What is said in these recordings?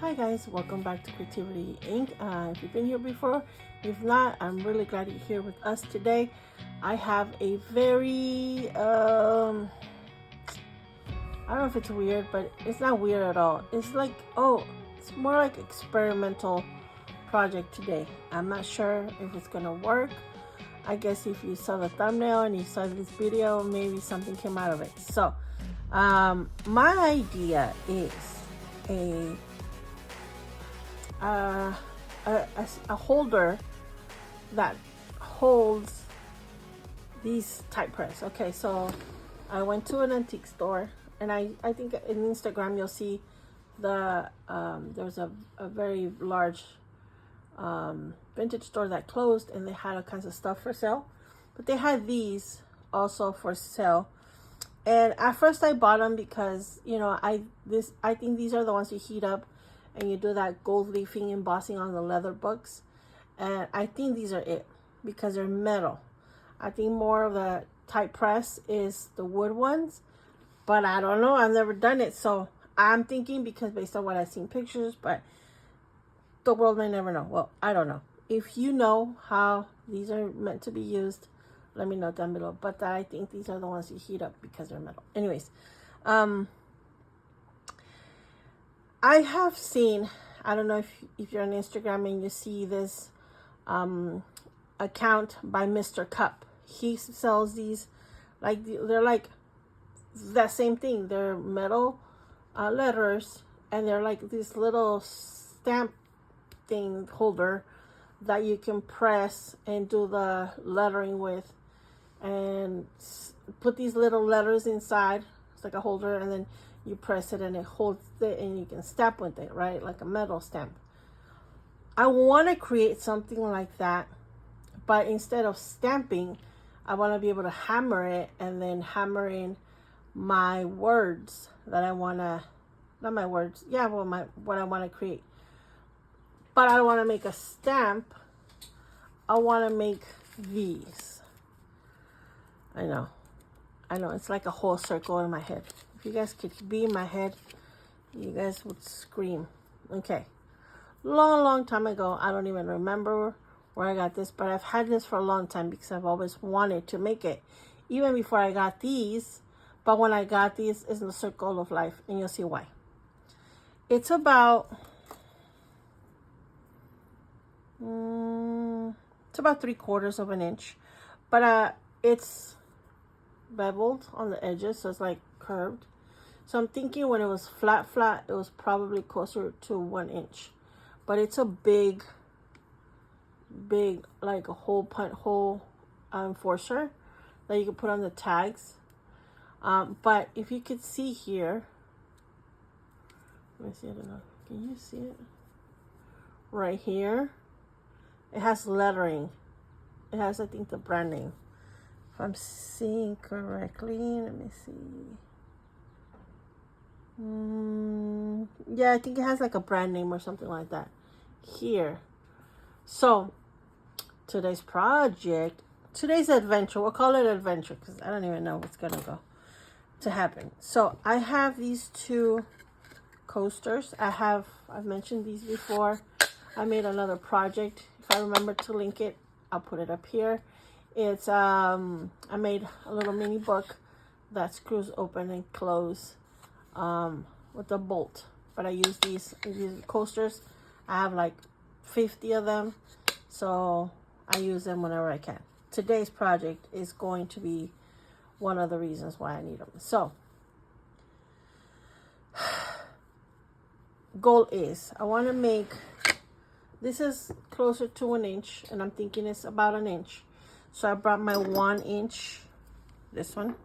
Hi guys, welcome back to Creativity Inc. If you've been here before, if not, I'm really glad you're here with us today. I have a very I don't know if it's weird, but it's not weird at all. It's like, it's more like experimental project today. I'm not sure if it's gonna work. I guess if you saw the thumbnail and you saw this video, maybe something came out of it. So, my idea is a uh, a holder that holds these type press. Okay, so I went to an antique store, and I think in Instagram you'll see there's a very large vintage store that closed, and they had all kinds of stuff for sale, but they had these also for sale. And at first I bought them because I think these are the ones you heat up and you do that gold leafing embossing on the leather books. And I think these are it because they're metal. I think more of the type press is the wood ones, but I don't know. I've never done it. So I'm thinking, because based on what I've seen pictures, but the world may never know. Well, I don't know. If you know how these are meant to be used, let me know down below. But I think these are the ones you heat up because they're metal. Anyways, I have seen, I don't know if you're on Instagram and you see this account by Mr. Cup. He sells these, like, they're like that same thing. They're metal letters, and they're like this little stamp thing holder that you can press and do the lettering with, and put these little letters inside. It's like a holder, and then you press it and it holds it, and you can stamp with it, right? Like a metal stamp. I want to create something like that, but instead of stamping, I want to be able to hammer it and then hammer in my words that I want to, not my words, yeah, well, what I want to create. But I don't want to make a stamp. I want to make these. I know, it's like a whole circle in my head. If you guys could be in my head, you guys would scream. Okay. Long time ago, I don't even remember where I got this, but I've had this for a long time because I've always wanted to make it. Even before I got these, but when I got these, it's the circle of life, and you'll see why. It's about 3/4 of an inch, but it's beveled on the edges, so it's like curved. So I'm thinking when it was flat, it was probably closer to 1 inch. But it's a big, like a hole enforcer that you can put on the tags. But if you could see here, let me see, I don't know. Can you see it? Right here, it has lettering. It has, I think, the brand name. If I'm seeing correctly, let me see. Yeah, I think it has like a brand name or something like that here. So today's adventure, we'll call it adventure because I don't even know what's gonna go to happen. So I have these two coasters. I've mentioned these before. I made another project. If I remember to link it, I'll put it up here. It's I made a little mini book that screws open and close with a bolt. But I use these coasters. I have like 50 of them, so I use them whenever I can. Today's project is going to be one of the reasons why I need them. So goal is, I want to make, this is closer to 1 inch, and I'm thinking it's about 1 inch. So I brought my 1 inch, this one,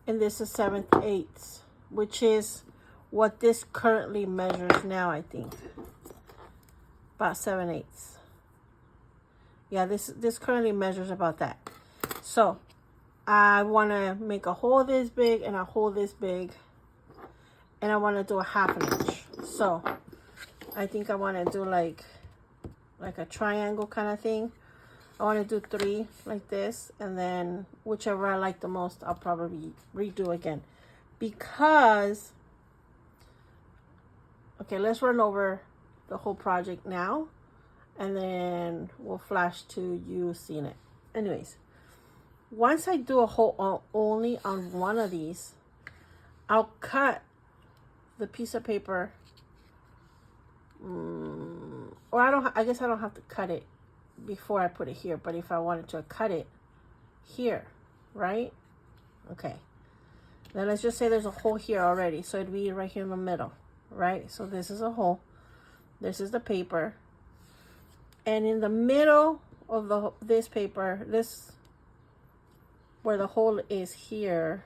and this is 7/8, which is what this currently measures now, I think. About 7/8. Yeah, this currently measures about that. So I want to make a hole this big and a hole this big, and I want to do a 1/2 inch. So I think I want to do like a triangle kind of thing. I want to do 3 like this, and then whichever I like the most, I'll probably redo again, because Okay, let's run over the whole project now, and then we'll flash to you seeing it. Anyways, once I do a hole only on one of these, I'll cut the piece of paper. Or I guess I don't have to cut it before I put it here, but if I wanted to cut it here, right? Okay. Then let's just say there's a hole here already. So it'd be right here in the middle, right? So this is a hole. This is the paper. And in the middle of this paper, this, where the hole is here,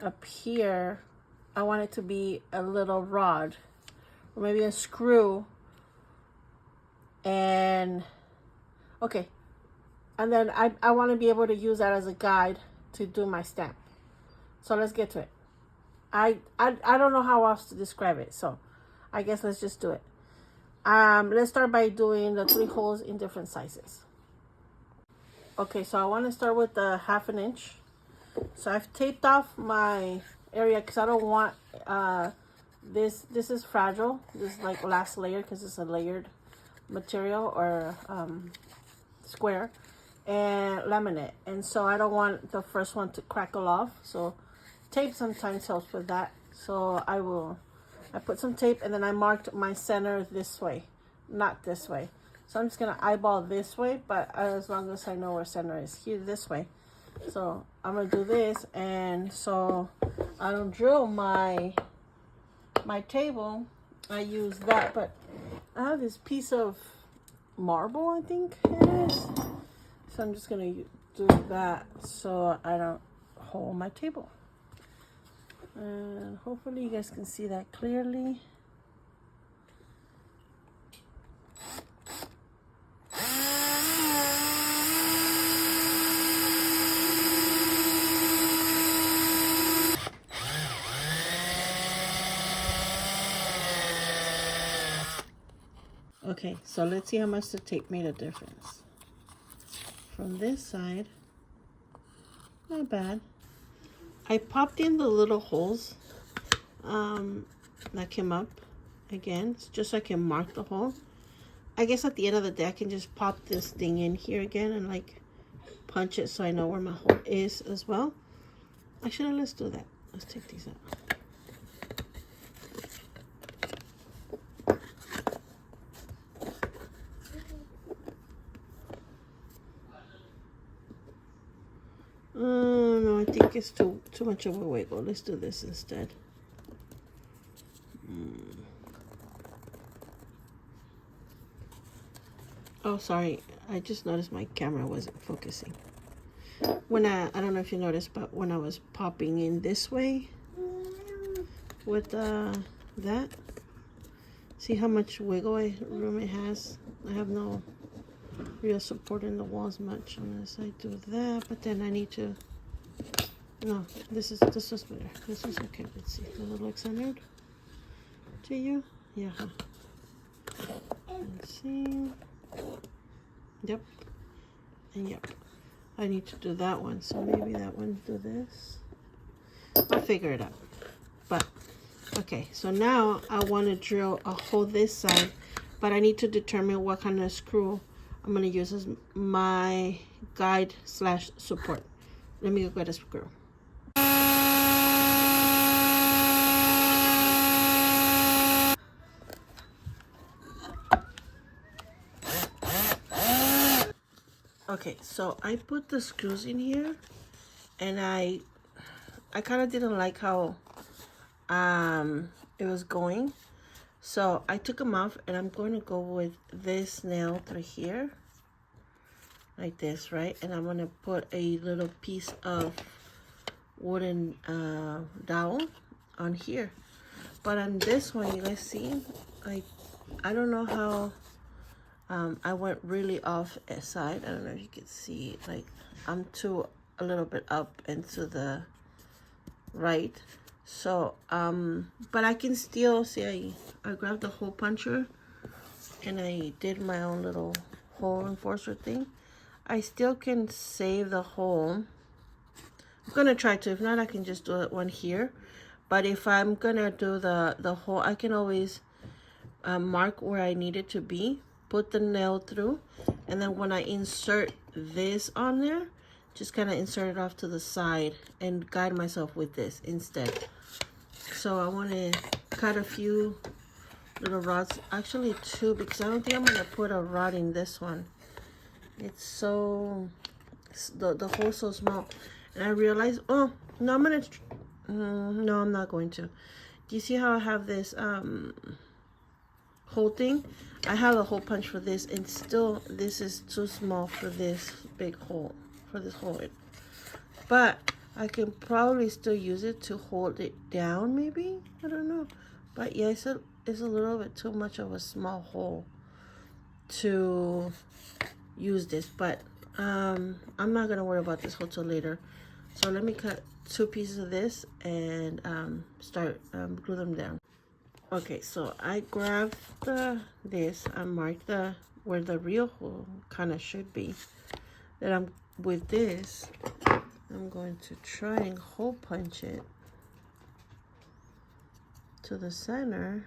up here, I want it to be a little rod, or maybe a screw. And okay, and then I want to be able to use that as a guide to do my stamp. So let's get to it. I don't know how else to describe it, so I guess let's just do it. Let's start by doing the 3 holes in different sizes. Okay, so I want to start with the 1/2 inch. So I've taped off my area because I don't want this is fragile. This is like last layer because it's a layered material, or square and laminate, and so I don't want the first one to crackle off. So tape sometimes helps with that. So I put some tape, and then I marked my center this way, not this way. So I'm just gonna eyeball this way, but as long as I know where center is, here this way. So I'm gonna do this, and so I don't drill my table. I use that, but I have this piece of marble, I think it is. So I'm just gonna do that so I don't hole my table. And hopefully you guys can see that clearly. Okay, so let's see how much the tape made a difference. From this side, not bad. I popped in the little holes that came up again, just so I can mark the hole. I guess at the end of the day, I can just pop this thing in here again and like punch it so I know where my hole is as well. Actually, let's do that. Let's take these out. No, I think it's too much of a wiggle. Let's do this instead. Oh, sorry. I just noticed my camera wasn't focusing. When I don't know if you noticed, but when I was popping in this way with that, see how much wiggle room it has? I have no real support in the walls much unless I do that, but then I need to, no, this was better. This is okay. Let's see. Does it look centered to you? Yeah. Let's see. Yep. And yep. I need to do that one, so maybe that one do this. I'll figure it out. But okay, so now I want to drill a hole this side, but I need to determine what kind of screw I'm going to use as my guide / support. Let me go get a screw. Okay, so I put the screws in here, and I kind of didn't like how it was going, so I took them off, and I'm going to go with this nail through here like this, right? And I'm going to put a little piece of wooden dowel on here, but on this one, you guys see, I don't know how I went really off a side. I don't know if you can see, like I'm a little bit up and to the right. So, but I can still see, I grabbed the hole puncher and I did my own little hole enforcer thing. I still can save the hole. I'm gonna try to, if not, I can just do it one here. But if I'm gonna do the hole, I can always mark where I need it to be, put the nail through, and then when I insert this on there, just kind of insert it off to the side and guide myself with this instead. So I want to cut a few little rods, actually 2, because I don't think I'm gonna put a rod in this one. It's so, the hole's so small. And I realized, oh, no, I'm gonna, no, I'm not going to. Do you see how I have this hole thing? I have a hole punch for this, and still this is too small for this big hole, for this hole. But I can probably still use it to hold it down, maybe? I don't know. But yeah, it's a little bit too much of a small hole to use this. But I'm not gonna worry about this hole till later. So let me cut 2 pieces of this and start glue them down. Okay, so I grabbed this. I marked where the real hole kind of should be. Then with this, I'm going to try and hole punch it to the center.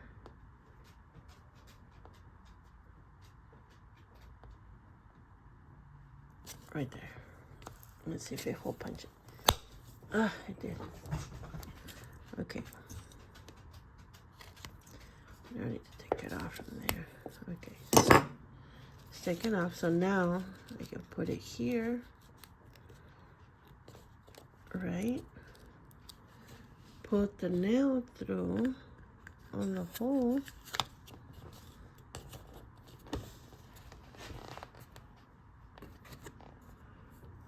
Right there. Let's see if it hole punch it. Ah, I did. Okay. I need to take it off from there. Okay, so it's taken off. So now I can put it here, right? Put the nail through on the hole.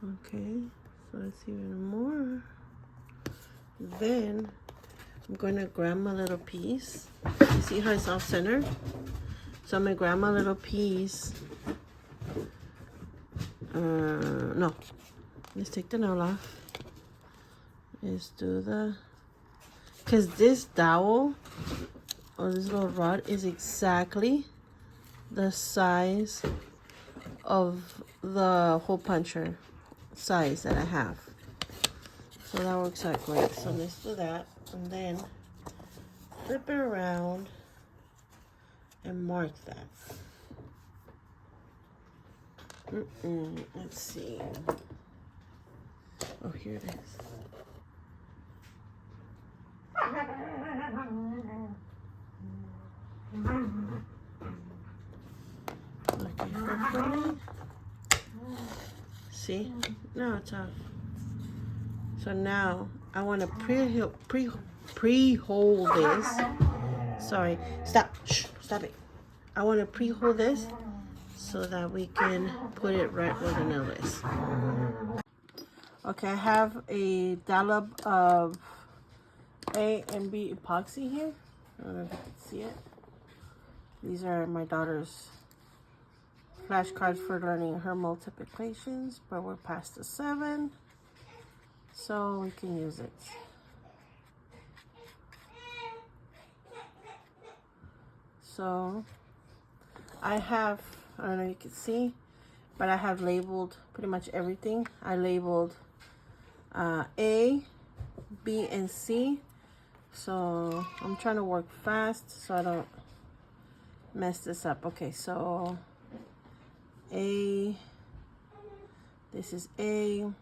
Okay, so it's even more. Then I'm going to grab my little piece. You see how it's off-centered? So I'm going to grab my little piece. No. Let's take the nail off. Let's do because this dowel, or this little rod, is exactly the size of the hole puncher size that I have. So that works out great. So let's do that. And then flip it around and mark that. Let's see. Oh, here it is. Looking for See? Now it's off. So now I want to pre-hold this. Sorry, stop. Shh, stop it. I want to pre-hold this so that we can put it right where the nail is. Okay, I have a dollop of A and B epoxy here. I don't know if you can see it. These are my daughter's flashcards for learning her multiplications, but we're past the 7. So we can use it. So I don't know if you can see, but I have labeled pretty much everything. I labeled A, B, and C. So I'm trying to work fast so I don't mess this up. Okay, so A, this is A.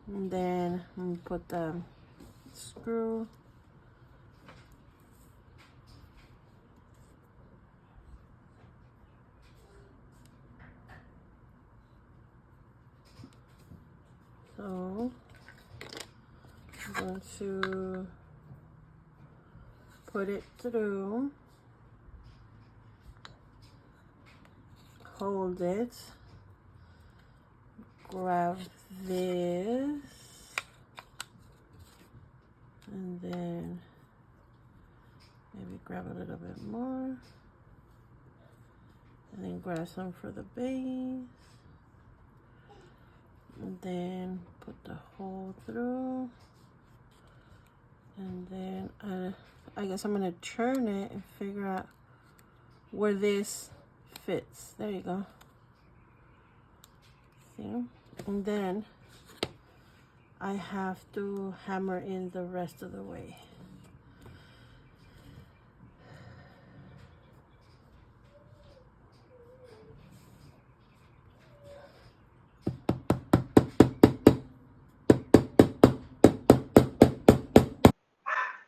And then I'm going to put the screw. So I'm going to put it through, hold it, grab this, and then maybe grab a little bit more, and then grab some for the base, and then put the hole through, and then I guess I'm gonna turn it and figure out where this fits. There you go. See? And then I have to hammer in the rest of the way.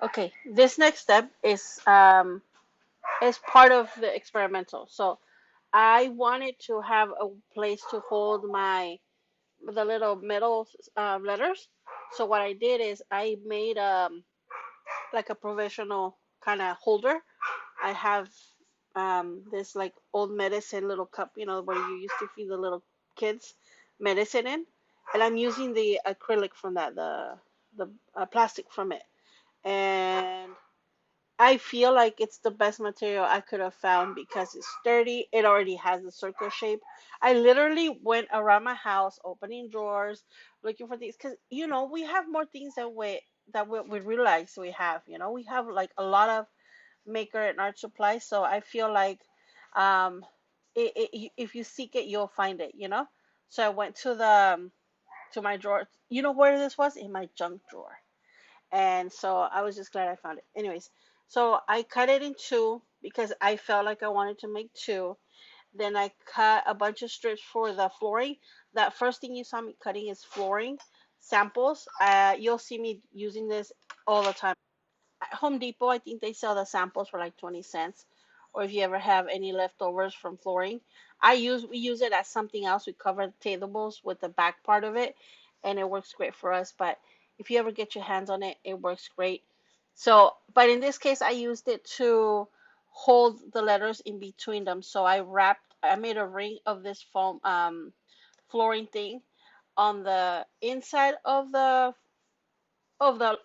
Okay, this next step is part of the experimental. So I wanted to have a place to hold the little metal letters. So what I did is I made like a provisional kind of holder. I have this like old medicine little cup, you know, where you used to feed the little kids medicine in, and I'm using the acrylic from that, the plastic from it, and I feel like it's the best material I could have found because it's sturdy. It already has a circle shape. I literally went around my house opening drawers, looking for things because you know we have more things that we realize we have. You know, we have like a lot of maker and art supplies. So I feel like um, if you seek it, you'll find it. You know. So I went to my drawer. You know where this was? In my junk drawer. And so I was just glad I found it. Anyways, so I cut it in two because I felt like I wanted to make two. Then I cut a bunch of strips for the flooring. That first thing you saw me cutting is flooring samples. You'll see me using this all the time. At Home Depot, I think they sell the samples for like 20 cents. Or if you ever have any leftovers from flooring, we use it as something else. We cover the tables with the back part of it, and it works great for us. But if you ever get your hands on it, it works great. So, but in this case, I used it to hold the letters in between them. So I made a ring of this foam flooring thing on the inside of the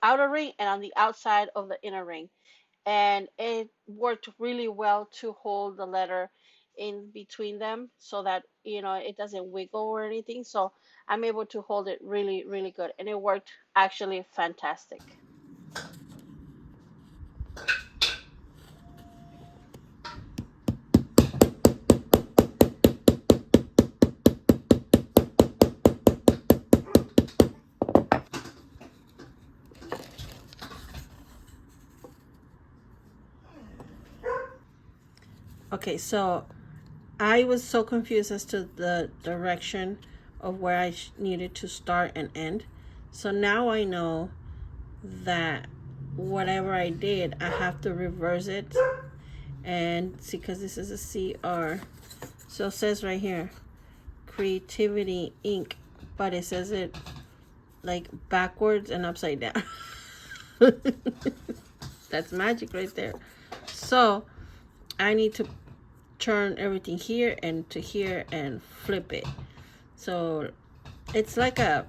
outer ring and on the outside of the inner ring, and it worked really well to hold the letter in between them so that you know it doesn't wiggle or anything. So I'm able to hold it really really good, and it worked actually fantastic. Okay, so I was so confused as to the direction of where I needed to start and end. So now I know that whatever I did, I have to reverse it and see, because this is a CR. So it says right here, Creativity Inc., but it says it like backwards and upside down. That's magic right there. So I need to turn everything here and to here and flip it. So it's like a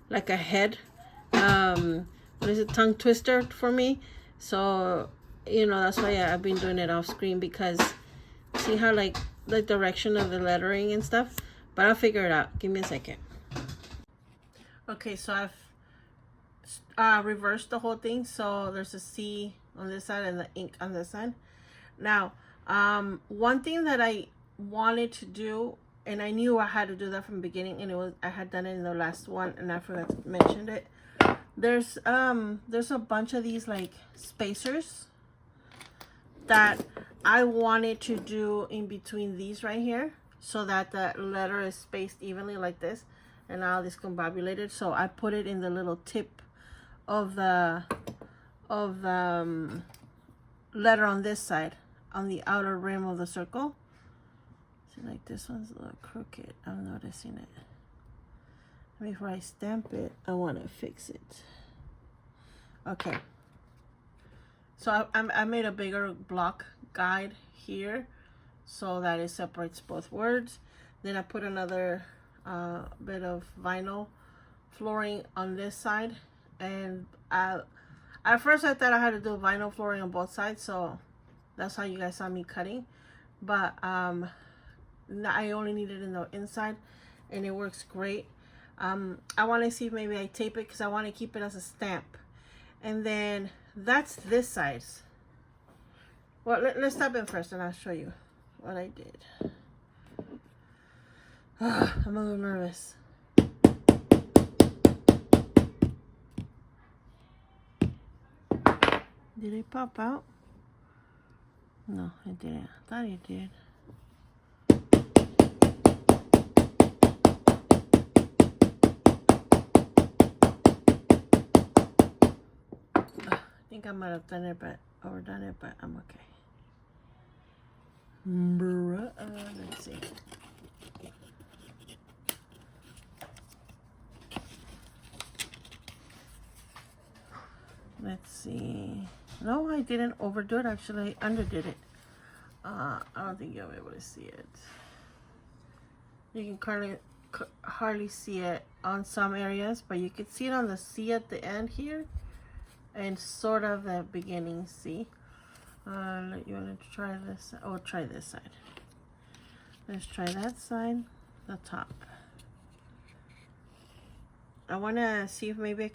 head, what is it, tongue twister for me. So you know that's why I've been doing it off screen, because see how like the direction of the lettering and stuff. But I'll figure it out. Give me a second. Okay, so I've reversed the whole thing. So there's a C on this side and the ink on this side. Now, one thing that I wanted to do, and I knew I had to do that from the beginning, and I had done it in the last one, and I forgot to mention it. There's a bunch of these like spacers that I wanted to do in between these right here, so that the letter is spaced evenly like this, and now discombobulated. So I put it in the little tip of the letter on this side, on the outer rim of the circle. See, like this one's a little crooked. I'm noticing it. Before I stamp it, I want to fix it. Okay. So I made a bigger block guide here so that it separates both words. Then I put another bit of vinyl flooring on this side, and at first I thought I had to do vinyl flooring on both sides, so that's how you guys saw me cutting. But I only need it in the inside, and it works great. I want to see if maybe I tape it because I want to keep it as a stamp. And then that's this size. Well, let's stop in first and I'll show you what I did. I'm a little nervous. Did it pop out? No, it didn't. I thought it did. I think I might have done it, but overdone it, but I'm okay. Let's see. Let's see. No, I didn't overdo it. Actually, I underdid it. I don't think you'll be able to see it. You can hardly see it on some areas, but you can see it on the C at the end here, and sort of the beginning C. You want to try this? Oh, try this side. Let's try that side, the top. I want to see if maybe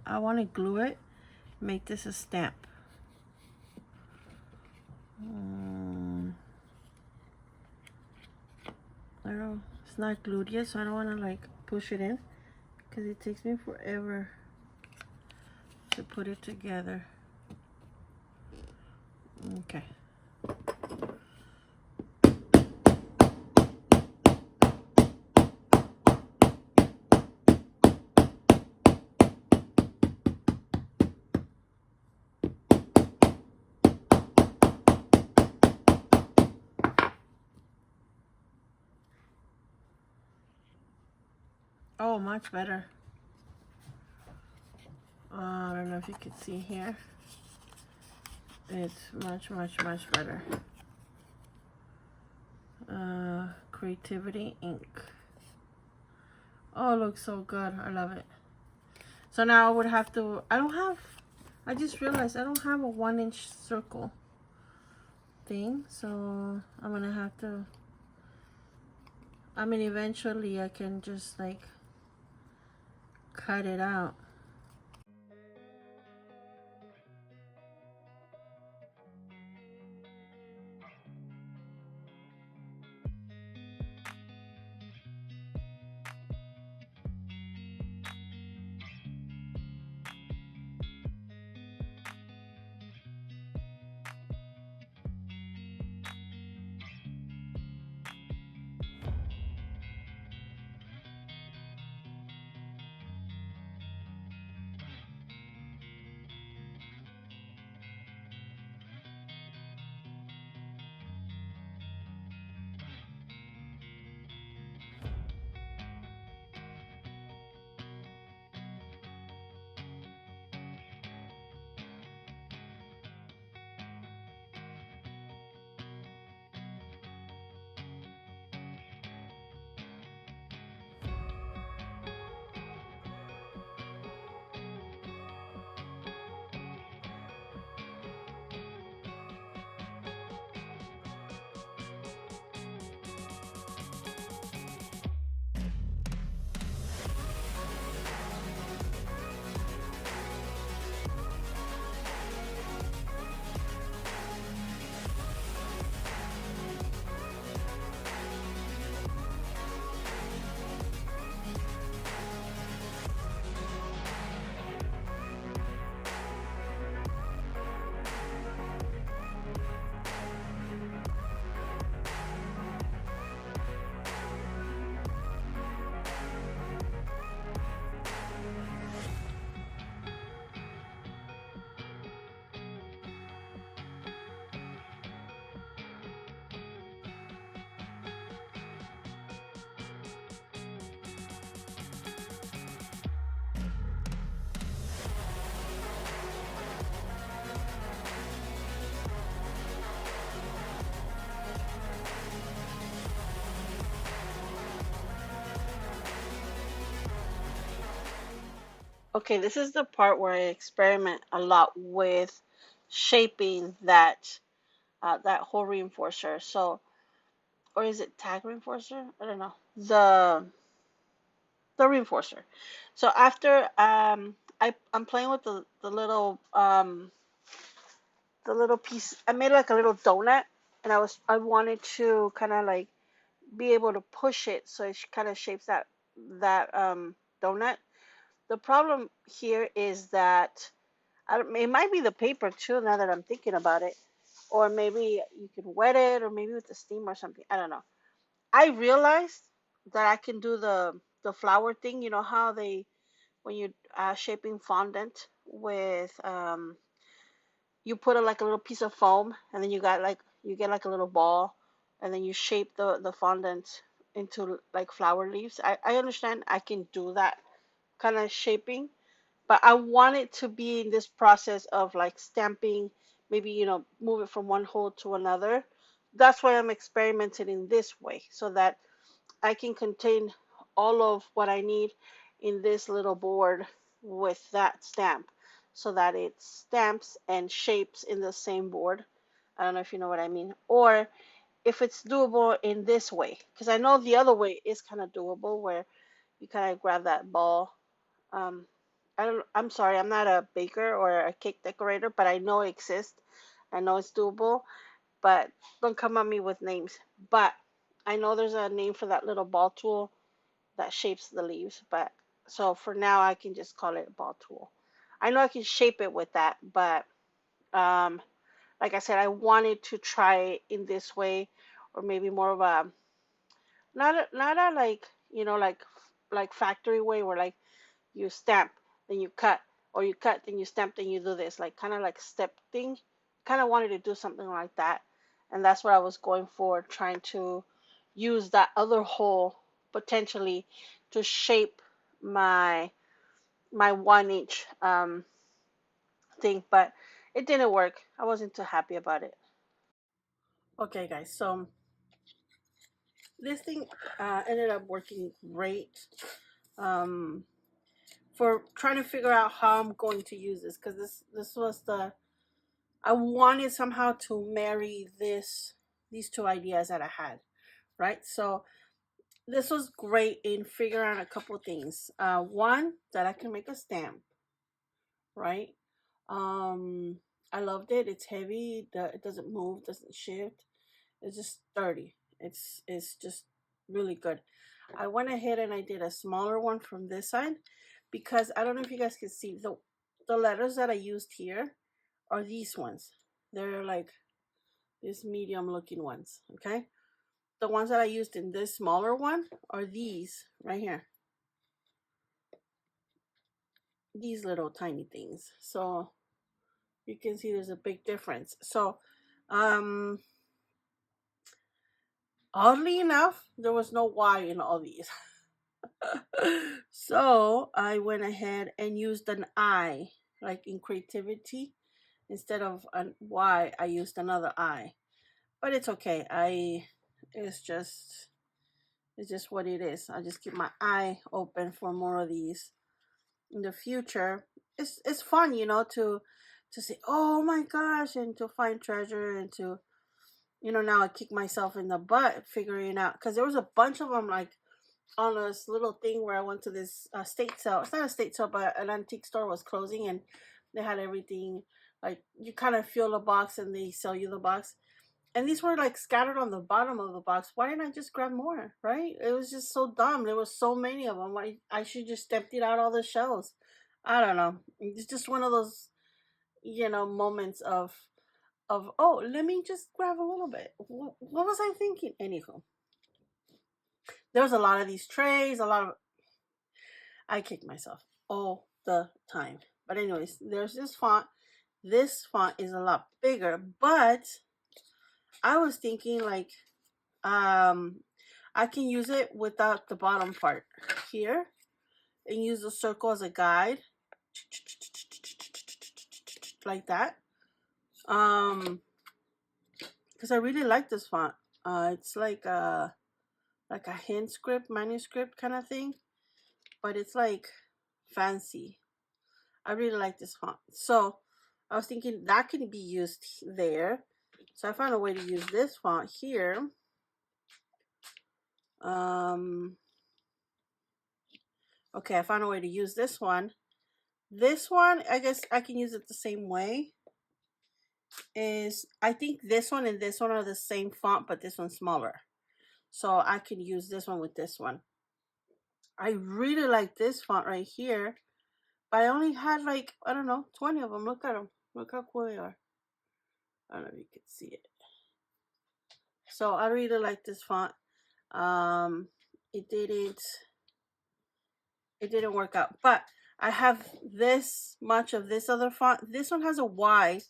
I want to glue it, make this a stamp. I don't know, it's not glued yet, so I don't want to like push it in because it takes me forever to put it together. Okay. Oh, much better. I don't know if you can see here. It's much better. Creativity ink. Oh, it looks so good. I love it. So now I would have to, I just realized I don't have a 1-inch circle thing. So I'm gonna have to, eventually I can just like cut it out. Okay, this is the part where I experiment a lot with shaping that that whole reinforcer. So, or is it tag reinforcer? I don't know. The reinforcer. So after I'm playing with the little piece. I made like a little donut, and I wanted to kind of like be able to push it so it kind of shapes that donut. The problem here is that it might be the paper too, now that I'm thinking about it. Or maybe you can wet it, or maybe with the steam or something. I don't know. I realized that I can do the flower thing. You know how they when you shaping fondant with you put like a little piece of foam, and then you get like a little ball, and then you shape the fondant into like flower leaves. I understand I can do that kind of shaping, but I want it to be in this process of like stamping, maybe, move it from one hole to another. That's why I'm experimenting in this way, so that I can contain all of what I need in this little board with that stamp, so that it stamps and shapes in the same board. I don't know if you know what I mean. Or if it's doable in this way, because I know the other way is kind of doable, where you kind of grab that ball. Um, I'm sorry, I'm not a baker or a cake decorator, but I know it exists. I know it's doable, but don't come at me with names. But I know there's a name for that little ball tool that shapes the leaves. But so for now, I can just call it a ball tool. I know I can shape it with that, but um, like I said, I wanted to try it in this way, or maybe more of a not a like like factory way, where like you stamp, then you cut, or you cut, then you stamp, then you do this, like kind of like step thing. Kind of wanted to do something like that, and that's what I was going for, trying to use that other hole potentially to shape my 1 inch thing, but it didn't work. I wasn't too happy about it. Okay, guys, so this thing ended up working great. Um, for trying to figure out how I'm going to use this, because this was I wanted somehow to marry these two ideas that I had, right? So this was great in figuring out a couple things. One, that I can make a stamp, right? Um, I loved it. It's heavy. It doesn't move, doesn't shift. It's just sturdy. It's just really good. I went ahead and I did a smaller one from this side, because I don't know if you guys can see the letters that I used here are these ones. They're like these medium looking ones, okay? The ones that I used in this smaller one are these right here. These little tiny things. So you can see there's a big difference. So um oddly enough, there was no Y in all these. So I went ahead and used an I, like in creativity. Instead of an Y, I used another I. But it's okay. It's just it's just what it is. I'll just keep my eye open for more of these in the future. It's fun, to say, oh my gosh, and to find treasure, and to now I kick myself in the butt figuring out, because there was a bunch of them, like on this little thing where I went to this state sale. It's not a state sale, but an antique store was closing, and they had everything. Like you kind of feel the box, and they sell you the box. And these were like scattered on the bottom of the box. Why didn't I just grab more? Right? It was just so dumb. There was so many of them. Why I should just emptied out all the shelves. I don't know. It's just one of those, moments of, oh, let me just grab a little bit. What was I thinking? Anywho, there was a lot of these trays. A lot of I kick myself all the time. But anyways, there's this font. This font is a lot bigger, but I was thinking like I can use it without the bottom part here, and use the circle as a guide, like that. Because I really like this font. It's like a hand script, manuscript kind of thing, but it's like fancy. I really like this font. So I was thinking that can be used there. So I found a way to use this font here. Okay, I found a way to use this one. This one, I guess I can use it the same way. I think this one and this one are the same font, but this one's smaller. So I can use this one with this one. I really like this font right here, I only had like, I don't know, 20 of them. Look at them. Look how cool they are. I don't know if you can see it. So I really like this font. Um, it didn't work out, but I have this much of this other font. This one has a Y,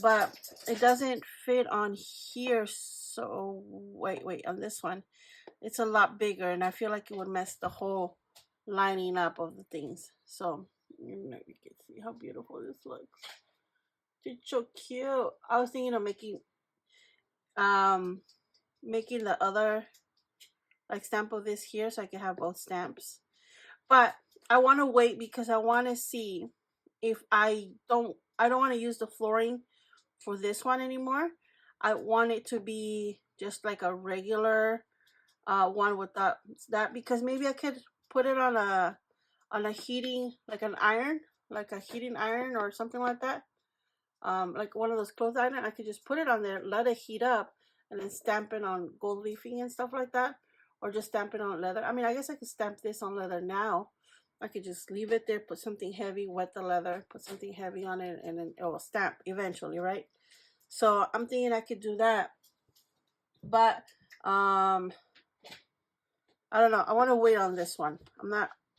but it doesn't fit on here. So wait, on this one, it's a lot bigger, and I feel like it would mess the whole lining up of the things. So you can see how beautiful this looks. It's so cute. I was thinking of making the other like stamp of this here so I can have both stamps. But I want to wait because I want to see if I don't want to use the flooring for this one anymore. I want it to be just like a regular one without that, because maybe I could put it on a heating, like an iron, like a heating iron or something like that. Like one of those clothes iron. I could just put it on there, let it heat up, and then stamp it on gold leafing and stuff like that, or just stamp it on leather. I mean, I guess I could stamp this on leather now. I could just leave it there, put something heavy, wet the leather, put something heavy on it, and then it will stamp eventually, right? So I'm thinking I could do that, but I don't know. I want to wait on this one.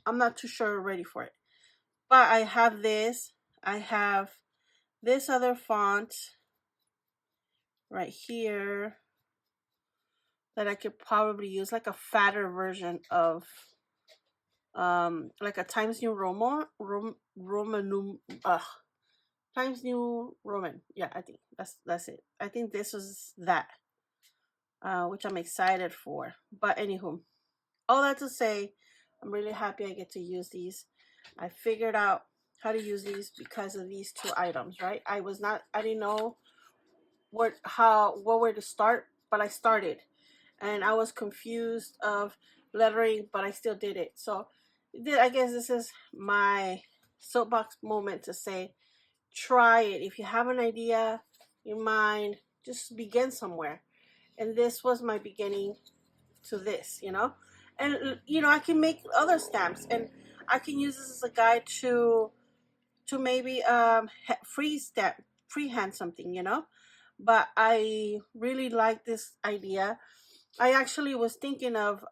I'm not too sure ready for it. But I have this. I have this other font right here that I could probably use, like a fatter version of like a Times New Roman Times New Roman. Yeah, I think that's it. I think this was that, which I'm excited for. But anywho, all that to say, I'm really happy I get to use these. I figured out how to use these because of these two items, right? I didn't know what where to start, but I started, and I was confused of lettering, but I still did it. So I guess this is my soapbox moment to say, try it. If you have an idea in mind, just begin somewhere. And this was my beginning to this, and I can make other stamps, and I can use this as a guide to maybe freehand something, but I really like this idea. I actually was thinking of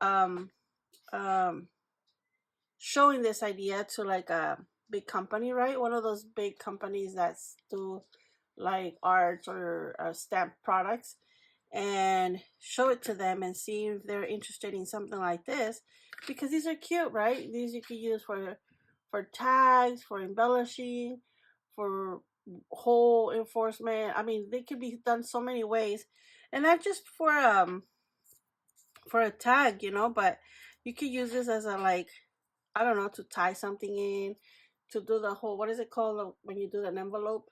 showing this idea to like a big company, right? One of those big companies that do like art or stamp products, and show it to them and see if they're interested in something like this, because these are cute, right? These you could use for tags, for embellishing, for whole enforcement. I mean, they could be done so many ways, and not just for a tag, but you could use this as a, like, I don't know, to tie something in, to do the whole, what is it called when you do an envelope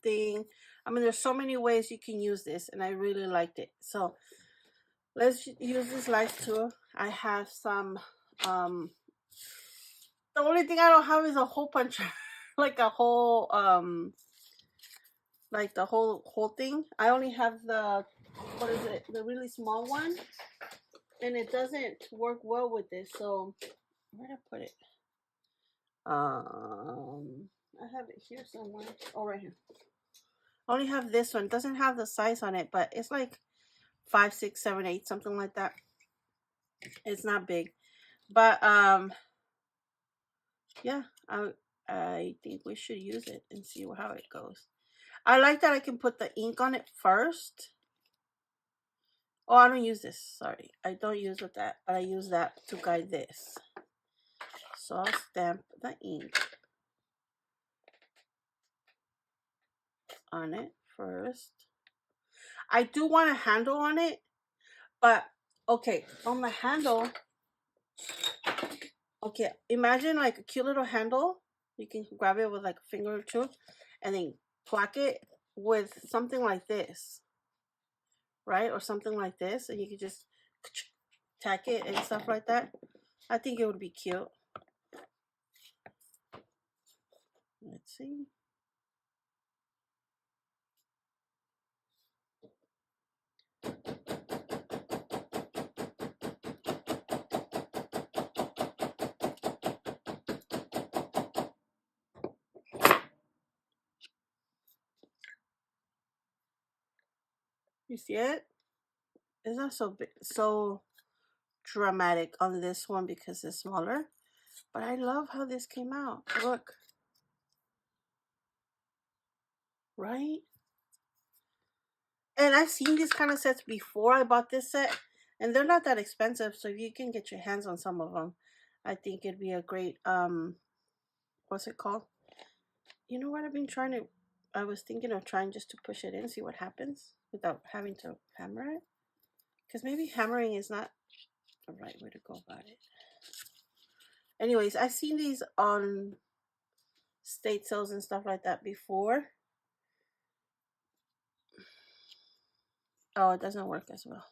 thing. I mean, there's so many ways you can use this, and I really liked it. So let's use this lights tool. I have some the only thing I don't have is a hole puncher. Like a whole like the whole thing. I only have the, what is it, the really small one, and it doesn't work well with this. So where did I put it? I have it here somewhere. Oh, right here. I only have this one. It doesn't have the size on it, but it's like 5, 6, 7, 8, something like that. It's not big, but yeah, I think we should use it and see how it goes. I like that I can put the ink on it first. Oh, I don't use this. Sorry, I don't use with that, but I use that to guide this. So I'll stamp the ink on it first. I do want a handle on it, but okay, on the handle, okay, imagine like a cute little handle. You can grab it with like a finger or two, and then plaque it with something like this, right? Or something like this, and you can just tack it and stuff like that. I think it would be cute. Let's see. You see it? It's not so big, so dramatic on this one because it's smaller. But I love how this came out. Look. Right? And I've seen these kind of sets before I bought this set. And they're not that expensive. So if you can get your hands on some of them, I think it'd be a great, what's it called? You know what I've been trying to, I was thinking of trying just to push it in, see what happens without having to hammer it. Because maybe hammering is not the right way to go about it. Anyways, I've seen these on state sales and stuff like that before. Oh, it doesn't work as well.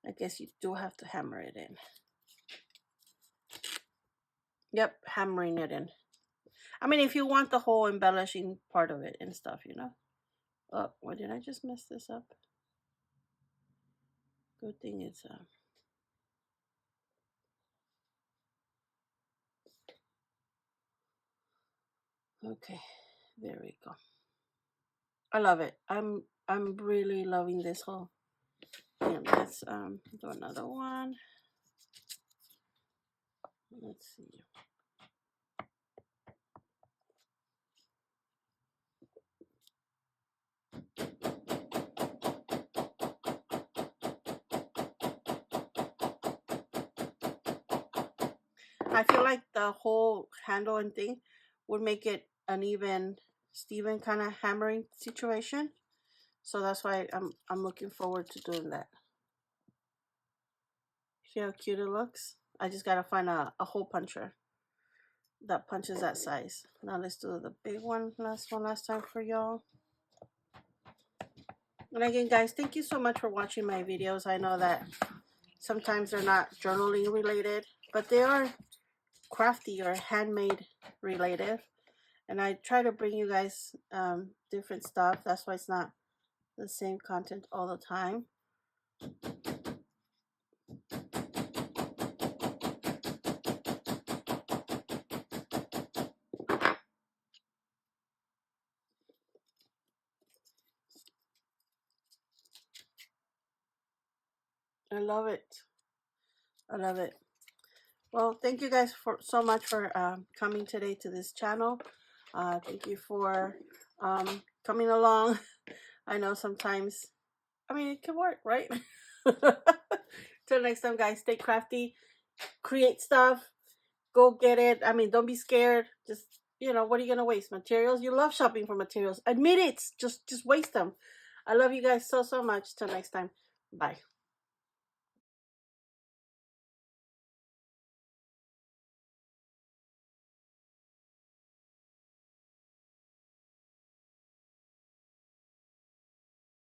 I guess you do have to hammer it in. Yep, hammering it in. I mean, if you want the whole embellishing part of it and stuff, you know. Oh, why did I just mess this up? Good thing it's okay. There we go. I love it. I'm really loving this whole. And let's do another one. Let's see. I feel like the whole handle and thing would make it an even Steven kind of hammering situation. So that's why I'm looking forward to doing that. See how cute it looks? I just gotta find a hole puncher that punches that size. Now let's do the big one last time for y'all. And again, guys, thank you so much for watching my videos. I know that sometimes they're not journaling related, but they are crafty or handmade related. And I try to bring you guys different stuff. That's why it's not the same content all the time. I love it. I love it. Well, thank you guys so much for coming today to this channel. Thank you for coming along. I know sometimes, I mean, it can work, right? Till next time, guys, stay crafty, create stuff, go get it. I mean, don't be scared. Just, you know, what are you going to waste? Materials? You love shopping for materials. Admit it. Just waste them. I love you guys so much. Till next time. Bye.